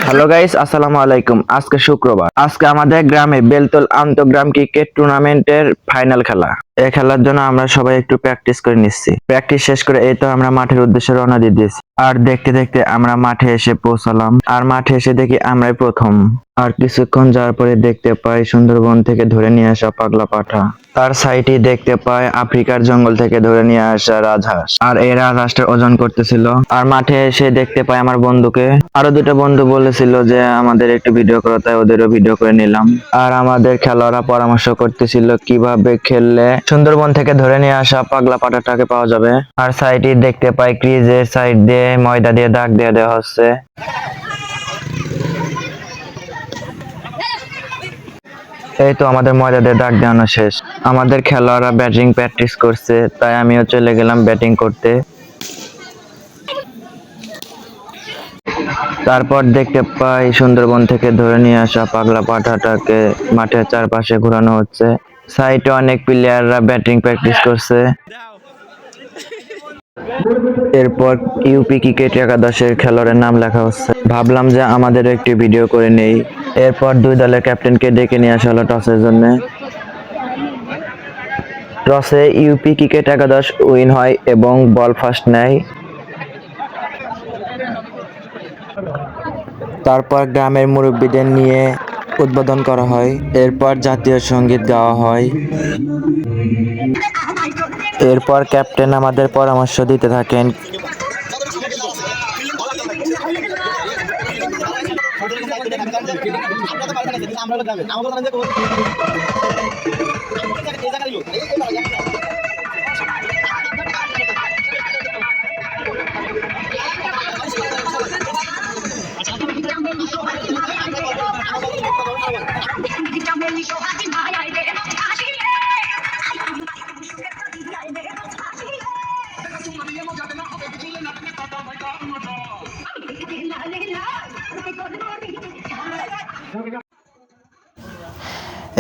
Hello guys, আসসালামু আলাইকুম। আজকে শুক্রবার। আজকে আমাদের গ্রামে বেলতল আন্তঃগ্রাম ক্রিকেট টুর্নামেন্টের ফাইনাল খেলা। এই খেলার জন্য আমরা সবাই একটু প্র্যাকটিস করে নিচ্ছি। প্র্যাকটিস শেষ করে এই তো আমরা মাঠের উদ্দেশ্যে রওনা দিয়ে দিয়েছি। আর দেখতে দেখতে আমরা মাঠে এসে পৌঁছালাম। আর মাঠে এসে দেখি আমরাই প্রথম। আর কিছুক্ষণ যাওয়ার পরে দেখতে পাই সুন্দরবন থেকে ধরে নিয়ে আসা পাগলা পাঠা। তার সাইডে দেখতে পাই আফ্রিকার জঙ্গল থেকে ধরে নিয়ে আসা রাজহাঁস। আর এই রাজহাঁসটার ওজন করতেছিল। আর মাঠে এসে দেখতে পাই আমার বন্ধুকে। আরো দুটো বন্ধু বলেছিল যে আমাদের একটু ভিডিও করো, তাই ওদেরও ভিডিও করে নিলাম। আর আমাদের খেলোয়াড়রা পরামর্শ করতেছিল কিভাবে খেললে সুন্দরবন থেকে ধরে নিয়ে আসা পাগলা পাঠাটাকে পাওয়া যাবে। আর সাইডে দেখতে পাই ক্রিজের সাইড দিয়ে ময়দা দিয়ে দাগ দিয়ে দেওয়া হচ্ছে। এই তো আমাদের ময়দা দিয়ে দাগ দেওয়ানো শেষ। আমাদের খেলোয়াড়রা ব্যাটিং প্র্যাকটিস করছে, তাই আমিও চলে গেলাম ব্যাটিং করতে। তারপর দেখতে পাই সুন্দরবন থেকে ধরে নিয়ে আসা পাগলা পাঠাটাকে মাঠের চারপাশে ঘোরানো হচ্ছে। সাইডে অনেক প্লেয়াররা ব্যাটিং প্র্যাকটিস করছে। এরপর ইউপি ক্রিকেট একাদশের খেলোয়াড়ের নাম লেখা হচ্ছে। ভাবলাম যে আমাদের একটি ভিডিও করে নেই। এরপর দুই দলের ক্যাপ্টেনকে ডেকে নিয়ে আসা হলো টসের জন্য। টসে ইউপি ক্রিকেট একাদশ উইন হয় এবং বল ফার্স্ট নেয়। তারপর গ্রামের মুরব্বীদের নিয়ে উদ্বোধন করা হয়। এরপর জাতীয় সঙ্গীত গাওয়া হয়। এরপর ক্যাপ্টেন আমাদের পরামর্শ দিতে থাকেন।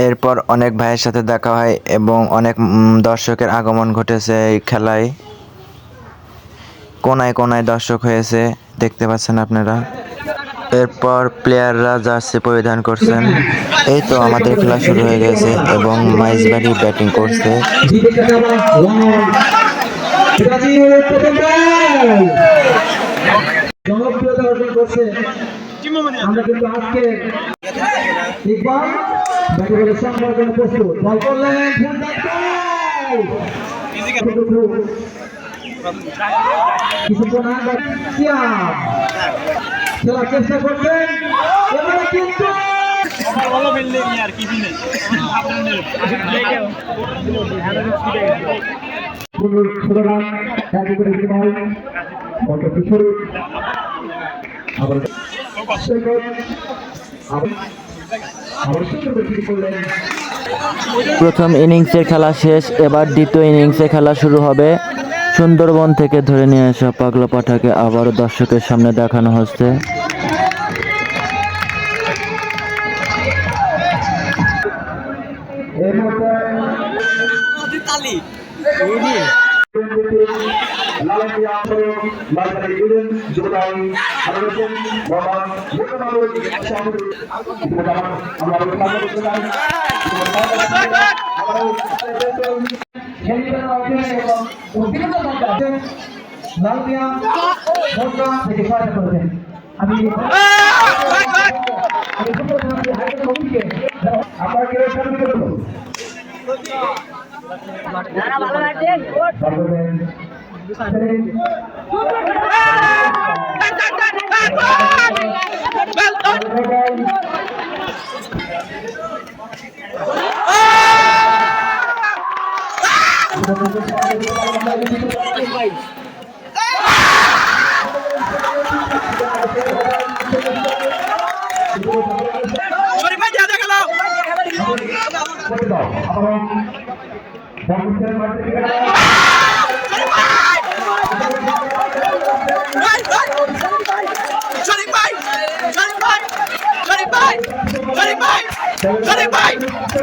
এরপর অনেক ভাইয়ের সাথে দেখা হয় এবং অনেক দর্শকের আগমন ঘটেছে এই খেলায়। কোনায় কোনায় দর্শক হয়েছে, দেখতে পাচ্ছেন আপনারা। এরপর প্লেয়াররা জার্সি পরিধান করছেন। এই তো আমাদের খেলা শুরু হয়ে গেছে এবং মাইজবাড়ি ব্যাটিং করছে। আমরা কিন্তু আজকে ইকবাল ব্যাটিং সংবর্ধনা প্রস্তুত। বল করলেন কিছুক্ষণ আগে খেলার চেষ্টা করছেন এবারে কিন্তু প্রথম ইনিংসের খেলা শেষ, এবার দ্বিতীয় ইনিংসের খেলা শুরু হবে। সুন্দরবন থেকে ধরে নিয়ে আসা পাগলা পাঠাকে আবারও দর্শকের সামনে দেখানো হচ্ছে।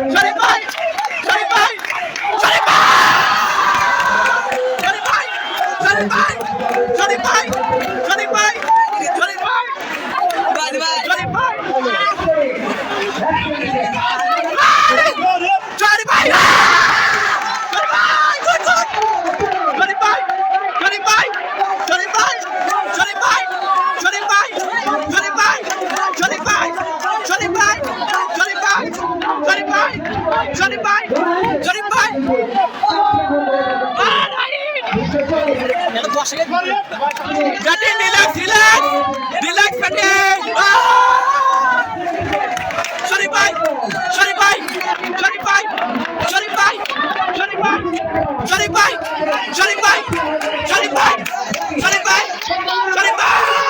Johnny Bye! Batting, relax, relax. Relax, batting. Sorry, bye. Sorry, bye. Sorry, bye. Sorry, bye. Sorry, bye. Sorry, bye. Sorry, bye. Sorry, bye. Sorry, bye. Sorry, bye.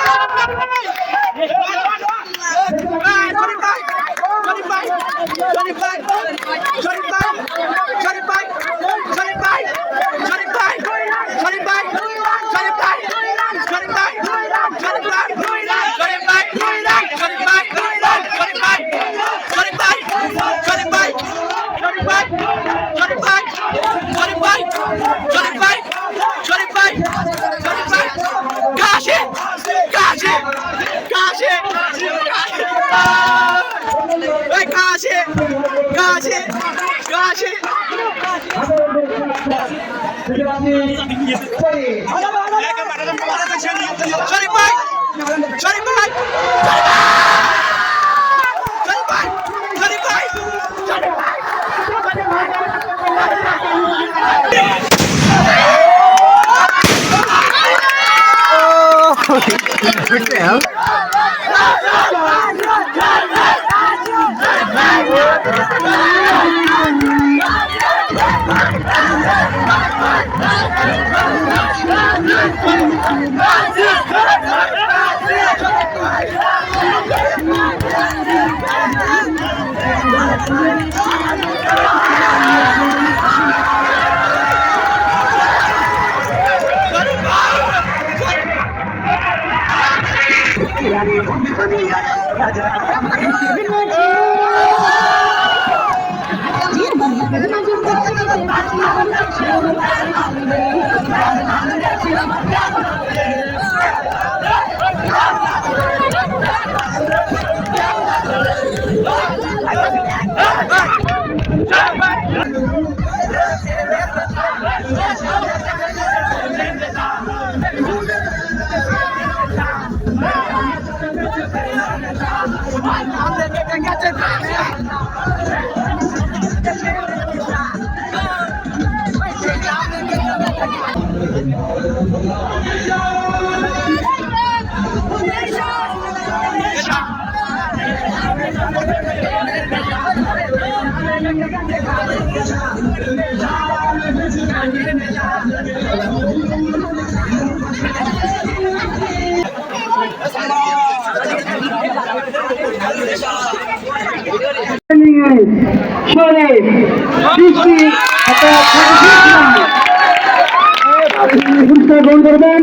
পুরস্কার গ্রহণ করবেন।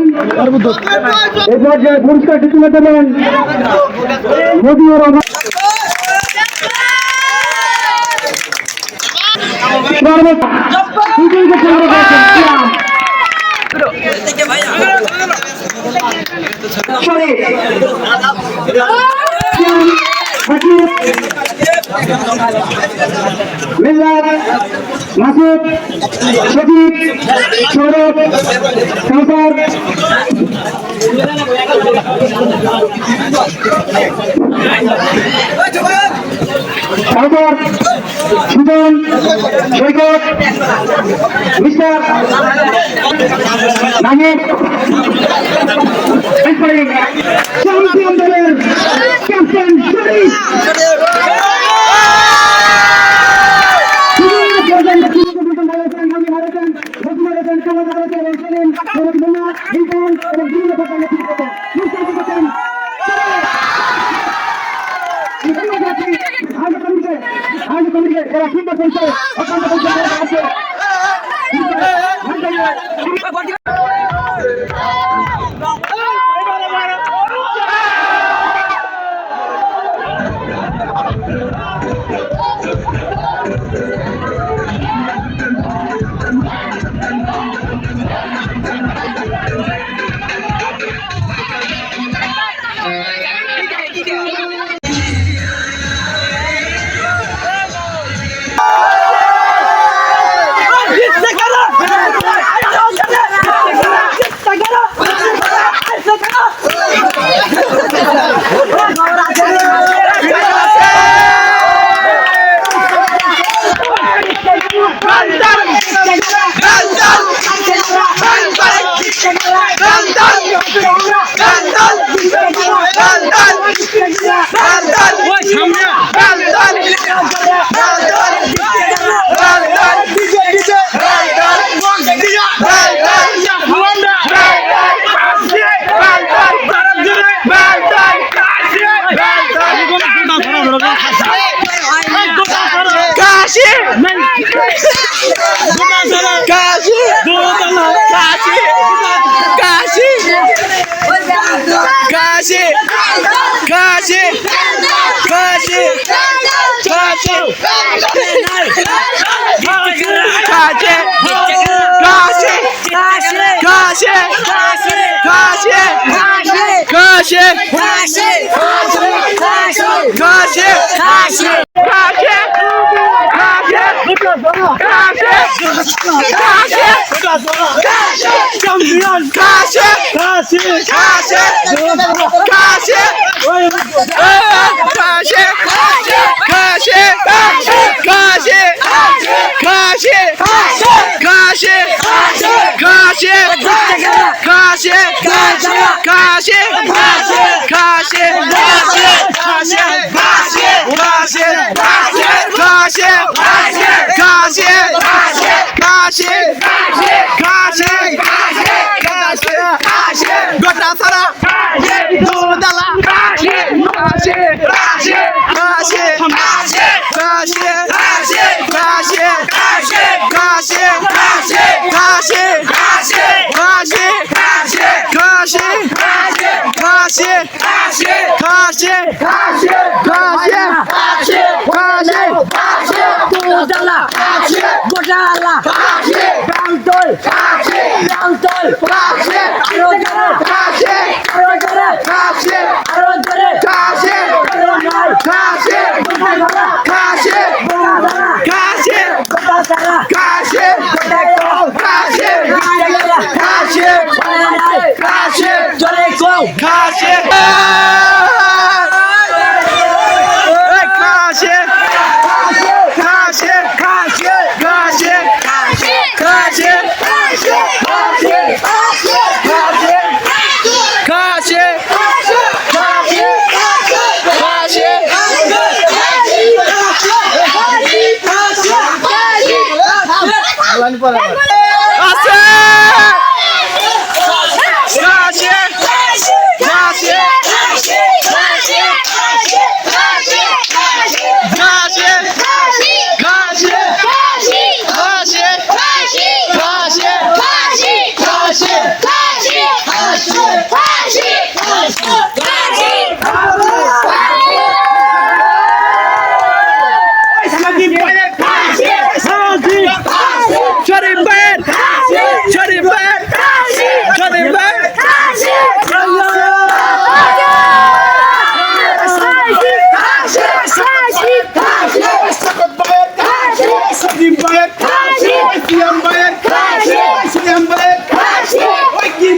এই পর্যায়ে পুরস্কারটি তুলে দেবেন মদিউর রহমান। মিল্লাত মাসুদ সজীব সৌরভ কাউসার কাউসার সুজন সৈকত মিস্টার নাহিদ চ্যাম্পিয়ন দলের ক্যাপ্টেন শরীফ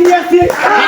Yes,